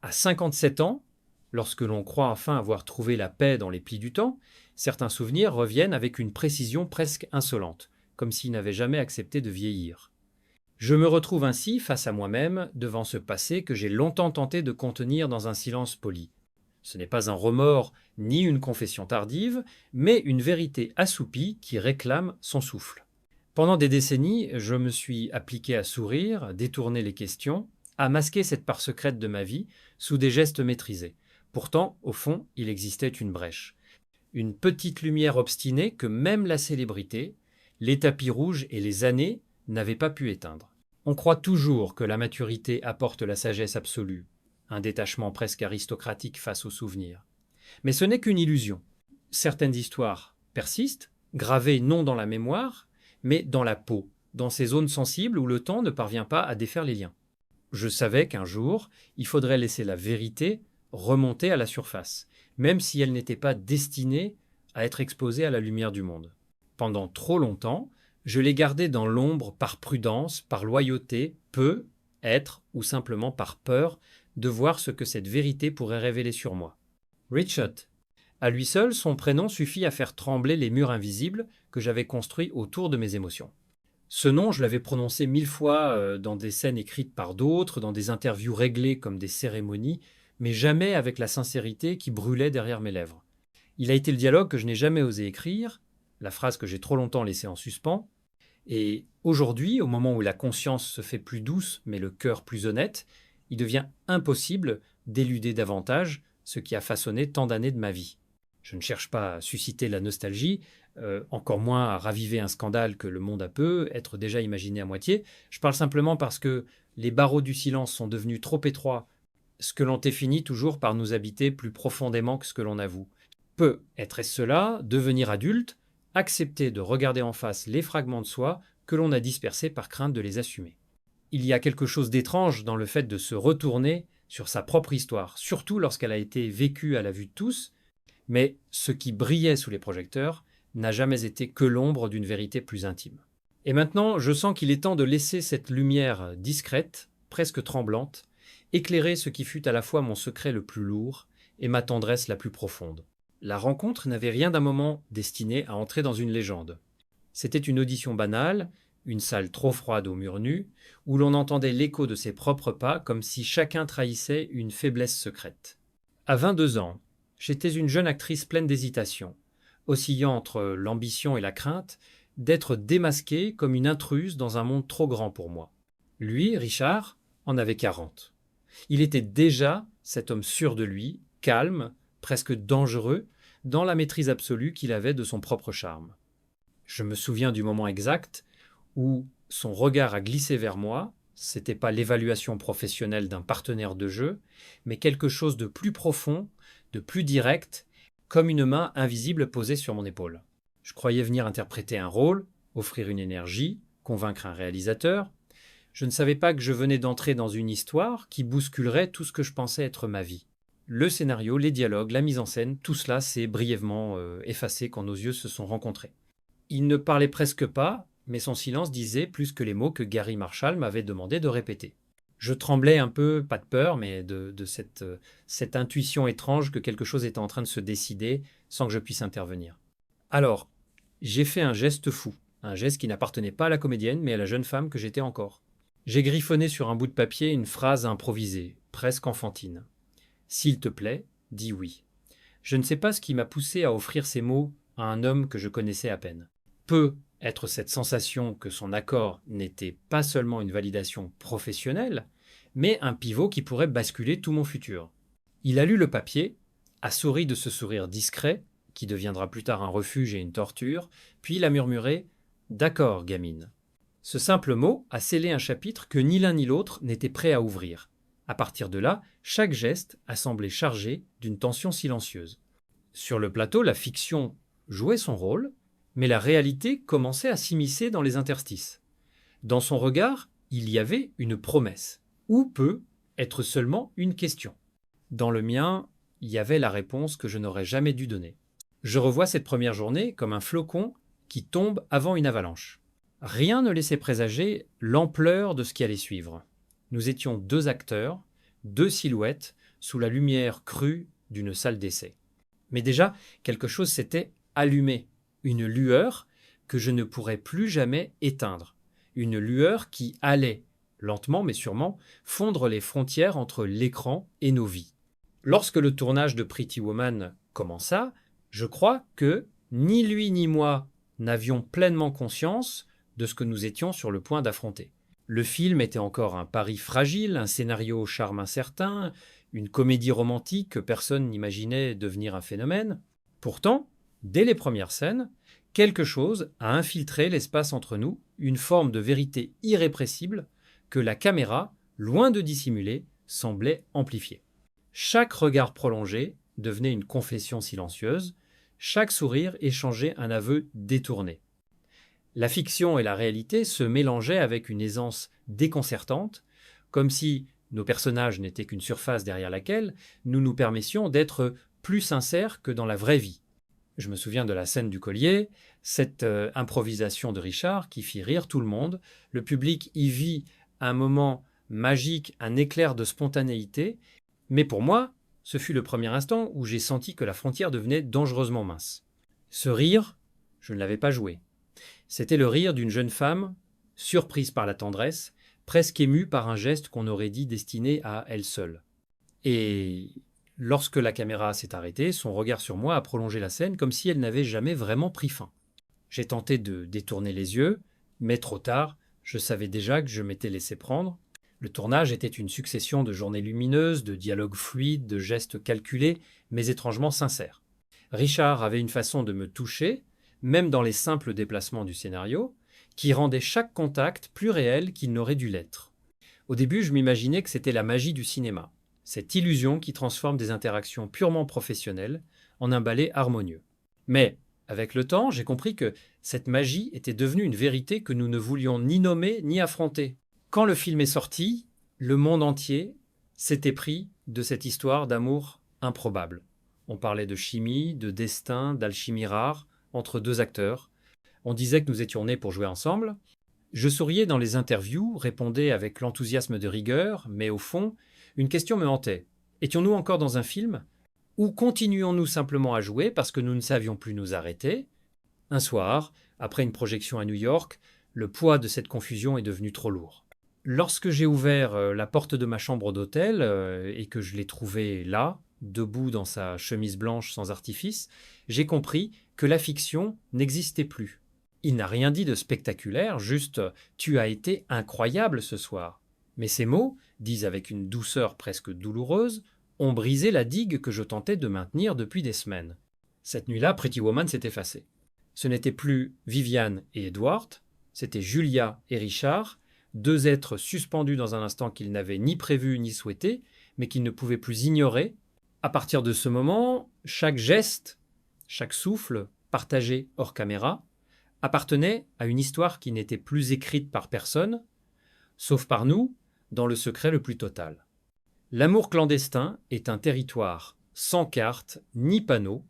À 57 ans, lorsque l'on croit enfin avoir trouvé la paix dans les plis du temps, certains souvenirs reviennent avec une précision presque insolente, comme s'ils n'avaient jamais accepté de vieillir. Je me retrouve ainsi face à moi-même devant ce passé que j'ai longtemps tenté de contenir dans un silence poli. Ce n'est pas un remords ni une confession tardive, mais une vérité assoupie qui réclame son souffle. Pendant des décennies, je me suis appliqué à sourire, détourner les questions, à masquer cette part secrète de ma vie sous des gestes maîtrisés. Pourtant, au fond, il existait une brèche. Une petite lumière obstinée que même la célébrité, les tapis rouges et les années n'avaient pas pu éteindre. On croit toujours que la maturité apporte la sagesse absolue, un détachement presque aristocratique face aux souvenirs. Mais ce n'est qu'une illusion. Certaines histoires persistent, gravées non dans la mémoire, mais dans la peau, dans ces zones sensibles où le temps ne parvient pas à défaire les liens. Je savais qu'un jour, il faudrait laisser la vérité remonter à la surface, même si elle n'était pas destinée à être exposée à la lumière du monde. Pendant trop longtemps, je l'ai gardée dans l'ombre par prudence, par loyauté, peu, être ou simplement par peur de voir ce que cette vérité pourrait révéler sur moi. Richard. À lui seul, son prénom suffit à faire trembler les murs invisibles que j'avais construits autour de mes émotions. Ce nom, je l'avais prononcé 1000 fois dans des scènes écrites par d'autres, dans des interviews réglées comme des cérémonies, mais jamais avec la sincérité qui brûlait derrière mes lèvres. Il a été le dialogue que je n'ai jamais osé écrire, la phrase que j'ai trop longtemps laissée en suspens, et aujourd'hui, au moment où la conscience se fait plus douce, mais le cœur plus honnête, il devient impossible d'éluder davantage ce qui a façonné tant d'années de ma vie. Je ne cherche pas à susciter la nostalgie, encore moins à raviver un scandale que le monde a peu être déjà imaginé à moitié. Je parle simplement parce que les barreaux du silence sont devenus trop étroits, ce que l'on finit toujours par nous habiter plus profondément que ce que l'on avoue. Être cela, devenir adulte, accepter de regarder en face les fragments de soi que l'on a dispersés par crainte de les assumer. Il y a quelque chose d'étrange dans le fait de se retourner sur sa propre histoire, surtout lorsqu'elle a été vécue à la vue de tous, mais ce qui brillait sous les projecteurs n'a jamais été que l'ombre d'une vérité plus intime. Et maintenant, je sens qu'il est temps de laisser cette lumière discrète, presque tremblante, éclairer ce qui fut à la fois mon secret le plus lourd et ma tendresse la plus profonde. La rencontre n'avait rien d'un moment destiné à entrer dans une légende. C'était une audition banale, une salle trop froide aux murs nus, où l'on entendait l'écho de ses propres pas comme si chacun trahissait une faiblesse secrète. À 22 ans, j'étais une jeune actrice pleine d'hésitation, oscillant entre l'ambition et la crainte d'être démasquée comme une intruse dans un monde trop grand pour moi. Lui, Richard, en avait 40. Il était déjà cet homme sûr de lui, calme, presque dangereux, dans la maîtrise absolue qu'il avait de son propre charme. Je me souviens du moment exact où son regard a glissé vers moi. C'était pas l'évaluation professionnelle d'un partenaire de jeu, mais quelque chose de plus profond, de plus direct, comme une main invisible posée sur mon épaule. Je croyais venir interpréter un rôle, offrir une énergie, convaincre un réalisateur. Je ne savais pas que je venais d'entrer dans une histoire qui bousculerait tout ce que je pensais être ma vie. Le scénario, les dialogues, la mise en scène, tout cela s'est brièvement effacé quand nos yeux se sont rencontrés. Il ne parlait presque pas, mais son silence disait plus que les mots que Gary Marshall m'avait demandé de répéter. Je tremblais un peu, pas de peur, mais de cette intuition étrange que quelque chose était en train de se décider sans que je puisse intervenir. Alors, j'ai fait un geste fou, un geste qui n'appartenait pas à la comédienne, mais à la jeune femme que j'étais encore. J'ai griffonné sur un bout de papier une phrase improvisée, presque enfantine. « S'il te plaît, dis oui ». Je ne sais pas ce qui m'a poussé à offrir ces mots à un homme que je connaissais à peine. Peut être cette sensation que son accord n'était pas seulement une validation professionnelle, mais un pivot qui pourrait basculer tout mon futur. Il a lu le papier, a souri de ce sourire discret, qui deviendra plus tard un refuge et une torture, puis il a murmuré « D'accord, gamine ». Ce simple mot a scellé un chapitre que ni l'un ni l'autre n'était prêt à ouvrir. À partir de là, chaque geste a semblé chargé d'une tension silencieuse. Sur le plateau, la fiction jouait son rôle, mais la réalité commençait à s'immiscer dans les interstices. Dans son regard, il y avait une promesse, ou peut être seulement une question. Dans le mien, il y avait la réponse que je n'aurais jamais dû donner. Je revois cette première journée comme un flocon qui tombe avant une avalanche. Rien ne laissait présager l'ampleur de ce qui allait suivre. Nous étions deux acteurs, 2 silhouettes sous la lumière crue d'une salle d'essai. Mais déjà, quelque chose s'était allumé, une lueur que je ne pourrais plus jamais éteindre, une lueur qui allait, lentement mais sûrement, fondre les frontières entre l'écran et nos vies. Lorsque le tournage de Pretty Woman commença, je crois que ni lui ni moi n'avions pleinement conscience de ce que nous étions sur le point d'affronter. Le film était encore un pari fragile, un scénario au charme incertain, une comédie romantique que personne n'imaginait devenir un phénomène. Pourtant, dès les premières scènes, quelque chose a infiltré l'espace entre nous, une forme de vérité irrépressible que la caméra, loin de dissimuler, semblait amplifier. Chaque regard prolongé devenait une confession silencieuse, chaque sourire échangeait un aveu détourné. La fiction et la réalité se mélangeaient avec une aisance déconcertante, comme si nos personnages n'étaient qu'une surface derrière laquelle nous nous permettions d'être plus sincères que dans la vraie vie. Je me souviens de la scène du collier, cette improvisation de Richard qui fit rire tout le monde. Le public y vit un moment magique, un éclair de spontanéité. Mais pour moi, ce fut le premier instant où j'ai senti que la frontière devenait dangereusement mince. Ce rire, je ne l'avais pas joué. C'était le rire d'une jeune femme, surprise par la tendresse, presque émue par un geste qu'on aurait dit destiné à elle seule. Et lorsque la caméra s'est arrêtée, son regard sur moi a prolongé la scène comme si elle n'avait jamais vraiment pris fin. J'ai tenté de détourner les yeux, mais trop tard, je savais déjà que je m'étais laissé prendre. Le tournage était une succession de journées lumineuses, de dialogues fluides, de gestes calculés, mais étrangement sincères. Richard avait une façon de me toucher, même dans les simples déplacements du scénario, qui rendait chaque contact plus réel qu'il n'aurait dû l'être. Au début, je m'imaginais que c'était la magie du cinéma, cette illusion qui transforme des interactions purement professionnelles en un ballet harmonieux. Mais, avec le temps, j'ai compris que cette magie était devenue une vérité que nous ne voulions ni nommer ni affronter. Quand le film est sorti, le monde entier s'était pris de cette histoire d'amour improbable. On parlait de chimie, de destin, d'alchimie rare, entre deux acteurs. On disait que nous étions nés pour jouer ensemble. Je souriais dans les interviews, répondais avec l'enthousiasme de rigueur, mais au fond, une question me hantait. Étions-nous encore dans un film ? Ou continuions-nous simplement à jouer parce que nous ne savions plus nous arrêter ? Un soir, après une projection à New York, le poids de cette confusion est devenu trop lourd. Lorsque j'ai ouvert la porte de ma chambre d'hôtel et que je l'ai trouvé là, debout dans sa chemise blanche sans artifice, j'ai compris que la fiction n'existait plus. Il n'a rien dit de spectaculaire, juste « tu as été incroyable ce soir ». Mais ces mots, dits avec une douceur presque douloureuse, ont brisé la digue que je tentais de maintenir depuis des semaines. Cette nuit-là, Pretty Woman s'est effacée. Ce n'était plus Viviane et Edward, c'était Julia et Richard, deux êtres suspendus dans un instant qu'ils n'avaient ni prévu ni souhaité, mais qu'ils ne pouvaient plus ignorer. À partir de ce moment, chaque geste, chaque souffle, partagé hors caméra, appartenait à une histoire qui n'était plus écrite par personne, sauf par nous, dans le secret le plus total. L'amour clandestin est un territoire sans carte ni panneau,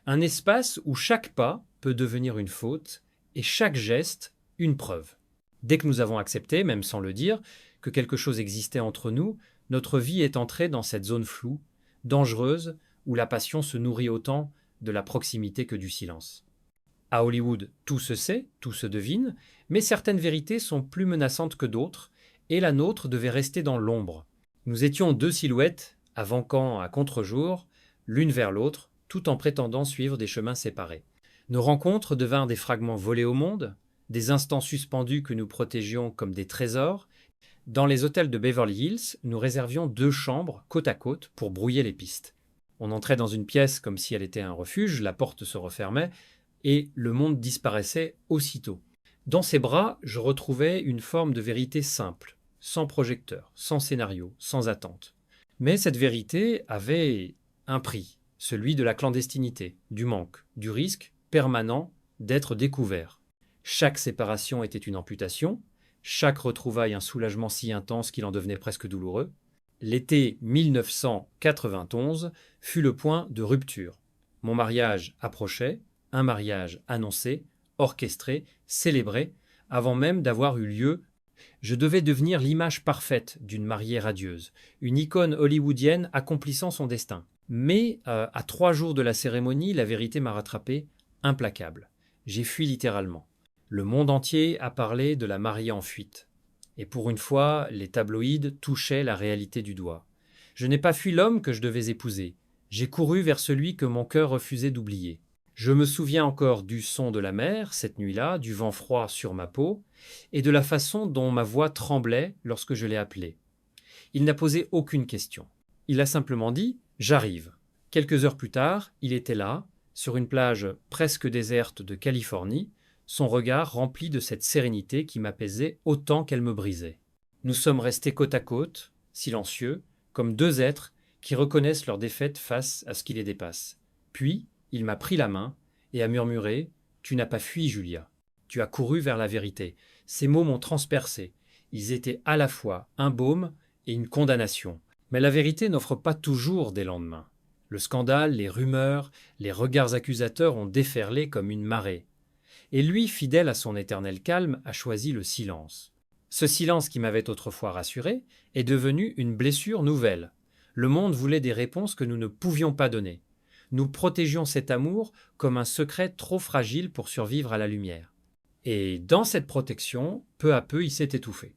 un espace où chaque pas peut devenir une faute et chaque geste une preuve. Dès que nous avons accepté, même sans le dire, que quelque chose existait entre nous, notre vie est entrée dans cette zone floue, dangereuse, où la passion se nourrit autant de la proximité que du silence. À Hollywood, tout se sait, tout se devine, mais certaines vérités sont plus menaçantes que d'autres, et la nôtre devait rester dans l'ombre. Nous étions deux silhouettes, avant-camp à contre-jour, l'une vers l'autre, tout en prétendant suivre des chemins séparés. Nos rencontres devinrent des fragments volés au monde, des instants suspendus que nous protégions comme des trésors. Dans les hôtels de Beverly Hills, nous réservions 2 chambres côte à côte pour brouiller les pistes. On entrait dans une pièce comme si elle était un refuge, la porte se refermait et le monde disparaissait aussitôt. Dans ses bras, je retrouvais une forme de vérité simple, sans projecteur, sans scénario, sans attente. Mais cette vérité avait un prix, celui de la clandestinité, du manque, du risque permanent d'être découvert. Chaque séparation était une amputation, chaque retrouvaille un soulagement si intense qu'il en devenait presque douloureux. L'été 1991 fut le point de rupture. Mon mariage approchait, un mariage annoncé, orchestré, célébré, avant même d'avoir eu lieu Je devais devenir l'image parfaite d'une mariée radieuse, une icône hollywoodienne accomplissant son destin. Mais à 3 jours de la cérémonie, la vérité m'a rattrapé, implacable. J'ai fui littéralement. Le monde entier a parlé de la mariée en fuite. Et pour une fois, les tabloïds touchaient la réalité du doigt. Je n'ai pas fui l'homme que je devais épouser. J'ai couru vers celui que mon cœur refusait d'oublier. Je me souviens encore du son de la mer, cette nuit-là, du vent froid sur ma peau, et de la façon dont ma voix tremblait lorsque je l'ai appelé. Il n'a posé aucune question. Il a simplement dit « J'arrive ». Quelques heures plus tard, il était là, sur une plage presque déserte de Californie, son regard rempli de cette sérénité qui m'apaisait autant qu'elle me brisait. Nous sommes restés côte à côte, silencieux, comme deux êtres qui reconnaissent leur défaite face à ce qui les dépasse. Puis, il m'a pris la main et a murmuré « Tu n'as pas fui, Julia. Tu as couru vers la vérité. » Ces mots m'ont transpercé. Ils étaient à la fois un baume et une condamnation. Mais la vérité n'offre pas toujours des lendemains. Le scandale, les rumeurs, les regards accusateurs ont déferlé comme une marée. Et lui, fidèle à son éternel calme, a choisi le silence. Ce silence qui m'avait autrefois rassuré est devenu une blessure nouvelle. Le monde voulait des réponses que nous ne pouvions pas donner. Nous protégions cet amour comme un secret trop fragile pour survivre à la lumière. Et dans cette protection, peu à peu, il s'est étouffé.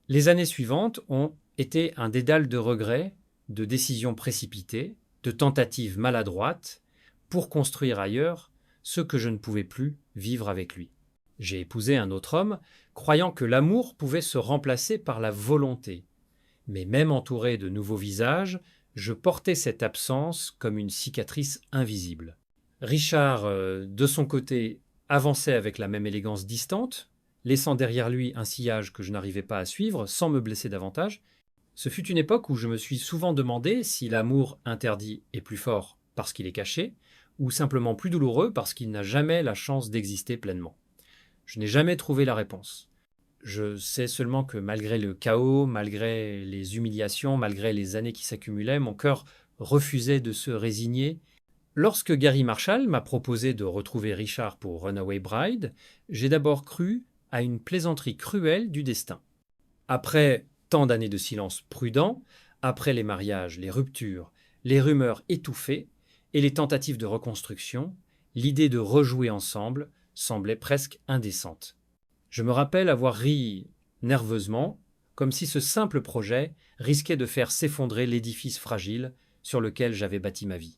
Les années suivantes ont été un dédale de regrets, de décisions précipitées, de tentatives maladroites, pour construire ailleurs ce que je ne pouvais plus vivre avec lui. J'ai épousé un autre homme, croyant que l'amour pouvait se remplacer par la volonté. Mais même entouré de nouveaux visages, je portais cette absence comme une cicatrice invisible. Richard, de son côté, avançait avec la même élégance distante, laissant derrière lui un sillage que je n'arrivais pas à suivre sans me blesser davantage. Ce fut une époque où je me suis souvent demandé si l'amour interdit est plus fort parce qu'il est caché, ou simplement plus douloureux parce qu'il n'a jamais la chance d'exister pleinement. Je n'ai jamais trouvé la réponse. Je sais seulement que malgré le chaos, malgré les humiliations, malgré les années qui s'accumulaient, mon cœur refusait de se résigner. Lorsque Gary Marshall m'a proposé de retrouver Richard pour Runaway Bride, j'ai d'abord cru à une plaisanterie cruelle du destin. Après tant d'années de silence prudent, après les mariages, les ruptures, les rumeurs étouffées et les tentatives de reconstruction, l'idée de rejouer ensemble semblait presque indécente. Je me rappelle avoir ri nerveusement, comme si ce simple projet risquait de faire s'effondrer l'édifice fragile sur lequel j'avais bâti ma vie.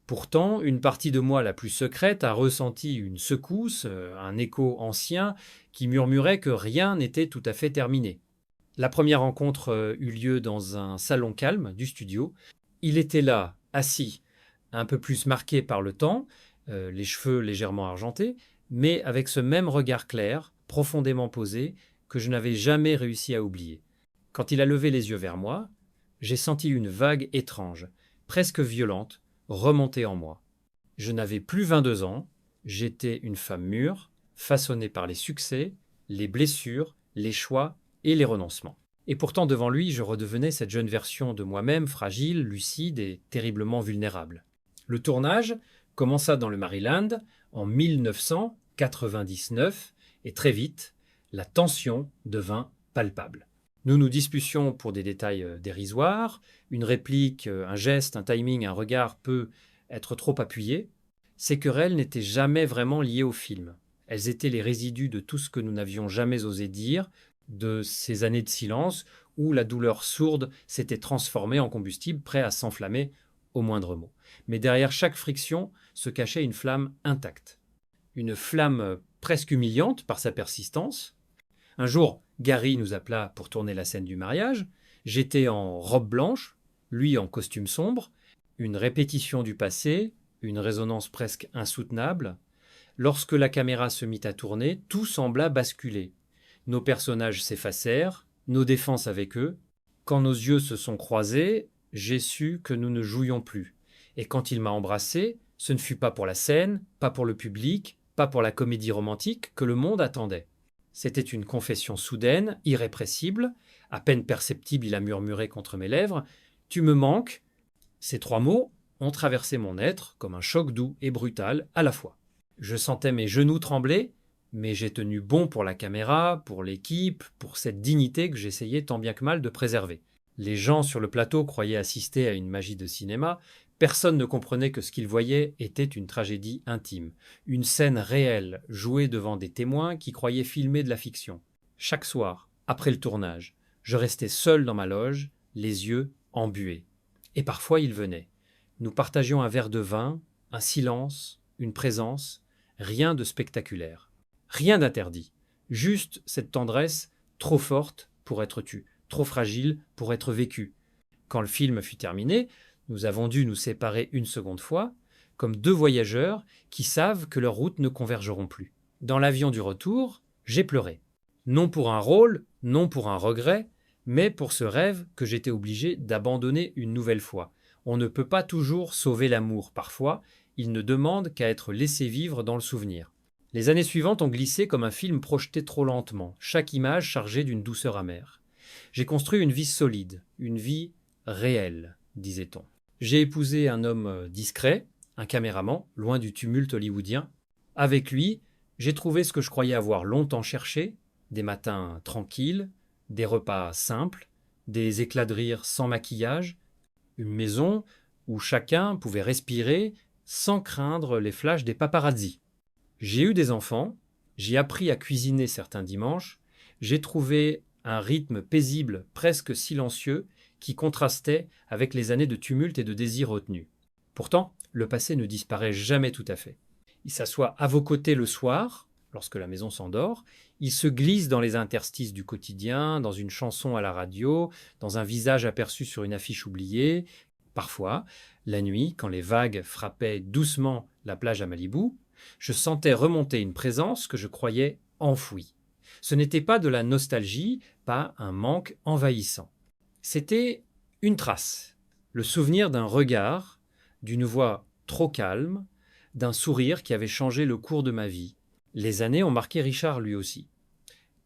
Pourtant, une partie de moi la plus secrète a ressenti une secousse, un écho ancien qui murmurait que rien n'était tout à fait terminé. La première rencontre eut lieu dans un salon calme du studio. Il était là, assis, un peu plus marqué par le temps, les cheveux légèrement argentés, mais avec ce même regard clair, profondément posé, que je n'avais jamais réussi à oublier. Quand il a levé les yeux vers moi, j'ai senti une vague étrange, presque violente, remonter en moi. Je n'avais plus 22 ans, j'étais une femme mûre, façonnée par les succès, les blessures, les choix et les renoncements. Et pourtant devant lui, je redevenais cette jeune version de moi-même, fragile, lucide et terriblement vulnérable. Le tournage commença dans le Maryland en 1999 et très vite, la tension devint palpable. Nous nous disputions pour des détails dérisoires, une réplique, un geste, un timing, un regard peut être trop appuyé. Ces querelles n'étaient jamais vraiment liées au film. Elles étaient les résidus de tout ce que nous n'avions jamais osé dire, de ces années de silence où la douleur sourde s'était transformée en combustible prêt à s'enflammer au moindre mot. Mais derrière chaque friction se cachait une flamme intacte. Une flamme presque humiliante par sa persistance. Un jour, Gary nous appela pour tourner la scène du mariage. J'étais en robe blanche, lui en costume sombre. Une répétition du passé, une résonance presque insoutenable. Lorsque la caméra se mit à tourner, tout sembla basculer. Nos personnages s'effacèrent, nos défenses avec eux. Quand nos yeux se sont croisés, j'ai su que nous ne jouions plus. Et quand il m'a embrassé, ce ne fut pas pour la scène, pas pour le public, pas pour la comédie romantique que le monde attendait. C'était une confession soudaine, irrépressible. À peine perceptible, il a murmuré contre mes lèvres « Tu me manques ». Ces 3 mots ont traversé mon être comme un choc doux et brutal à la fois. Je sentais mes genoux trembler, Mais j'ai tenu bon pour la caméra, pour l'équipe, pour cette dignité que j'essayais tant bien que mal de préserver. Les gens sur le plateau croyaient assister à une magie de cinéma. Personne ne comprenait que ce qu'ils voyaient était une tragédie intime, une scène réelle, jouée devant des témoins qui croyaient filmer de la fiction. Chaque soir, après le tournage, je restais seul dans ma loge, les yeux embués. Et parfois il venait. Nous partagions un verre de vin, un silence, une présence, rien de spectaculaire. Rien d'interdit, juste cette tendresse trop forte pour être tue, trop fragile pour être vécue. Quand le film fut terminé, nous avons dû nous séparer une seconde fois, comme deux voyageurs qui savent que leurs routes ne convergeront plus. Dans l'avion du retour, j'ai pleuré. Non pour un rôle, non pour un regret, mais pour ce rêve que j'étais obligé d'abandonner une nouvelle fois. On ne peut pas toujours sauver l'amour, parfois, il ne demande qu'à être laissé vivre dans le souvenir. Les années suivantes ont glissé comme un film projeté trop lentement, chaque image chargée d'une douceur amère. J'ai construit une vie solide, une vie réelle, disait-on. J'ai épousé un homme discret, un caméraman, loin du tumulte hollywoodien. Avec lui, j'ai trouvé ce que je croyais avoir longtemps cherché, des matins tranquilles, des repas simples, des éclats de rire sans maquillage, une maison où chacun pouvait respirer sans craindre les flashs des paparazzis. J'ai eu des enfants, j'ai appris à cuisiner certains dimanches, j'ai trouvé un rythme paisible, presque silencieux, qui contrastait avec les années de tumulte et de désir retenu. Pourtant, le passé ne disparaît jamais tout à fait. Il s'assoit à vos côtés le soir, lorsque la maison s'endort, il se glisse dans les interstices du quotidien, dans une chanson à la radio, dans un visage aperçu sur une affiche oubliée. Parfois, la nuit, quand les vagues frappaient doucement la plage à Malibu, je sentais remonter une présence que je croyais enfouie. Ce n'était pas de la nostalgie, pas un manque envahissant. C'était une trace, le souvenir d'un regard, d'une voix trop calme, d'un sourire qui avait changé le cours de ma vie. Les années ont marqué Richard lui aussi.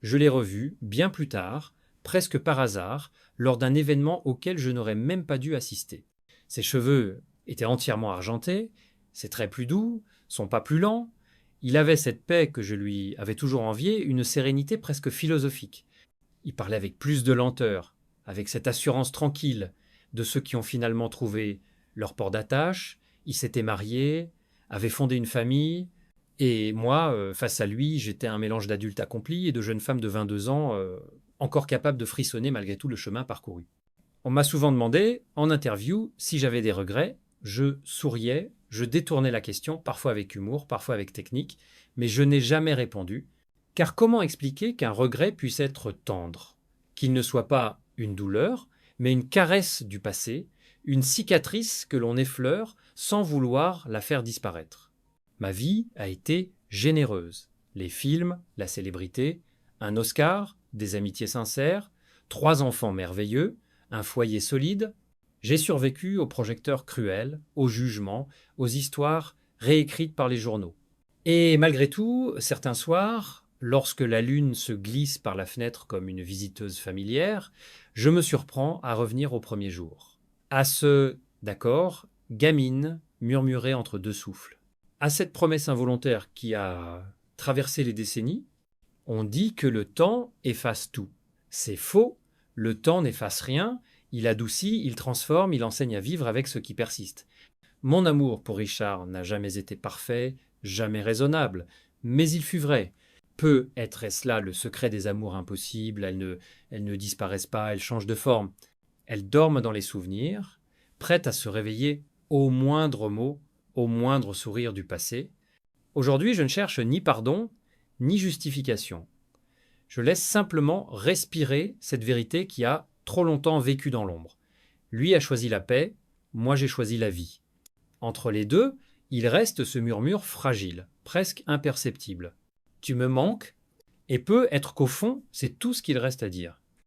Je l'ai revu, bien plus tard, presque par hasard, lors d'un événement auquel je n'aurais même pas dû assister. Ses cheveux étaient entièrement argentés, ses traits plus doux, son pas plus lent. Il avait cette paix que je lui avais toujours enviée, une sérénité presque philosophique. Il parlait avec plus de lenteur, avec cette assurance tranquille de ceux qui ont finalement trouvé leur port d'attache, ils s'étaient mariés, avaient fondé une famille, et moi, face à lui, j'étais un mélange d'adulte accompli et de jeune femme de 22 ans, encore capable de frissonner malgré tout le chemin parcouru. On m'a souvent demandé, en interview, si j'avais des regrets. Je souriais, je détournais la question, parfois avec humour, parfois avec technique, mais je n'ai jamais répondu, car comment expliquer qu'un regret puisse être tendre, qu'il ne soit pas une douleur, mais une caresse du passé, une cicatrice que l'on effleure sans vouloir la faire disparaître. Ma vie a été généreuse. Les films, la célébrité, un Oscar, des amitiés sincères, 3 enfants merveilleux, un foyer solide. J'ai survécu aux projecteurs cruels, aux jugements, aux histoires réécrites par les journaux. Et malgré tout, certains soirs, lorsque la lune se glisse par la fenêtre comme une visiteuse familière, je me surprends à revenir au premier jour. À ce « d'accord », gamine, murmurée entre deux souffles. À cette promesse involontaire qui a traversé les décennies, on dit que le temps efface tout. C'est faux, le temps n'efface rien, il adoucit, il transforme, il enseigne à vivre avec ce qui persiste. Mon amour pour Richard n'a jamais été parfait, jamais raisonnable, mais il fut vrai. Peut-être est-ce là le secret des amours impossibles, elles ne disparaissent pas, elles changent de forme. Elles dorment dans les souvenirs, prêtes à se réveiller au moindre mot, au moindre sourire du passé. Aujourd'hui, je ne cherche ni pardon, ni justification. Je laisse simplement respirer cette vérité qui a trop longtemps vécu dans l'ombre. Lui a choisi la paix, moi j'ai choisi la vie. Entre les deux, il reste ce murmure fragile, presque imperceptible. Tu me manques, et peut être qu'au fond, c'est tout ce qu'il reste à dire.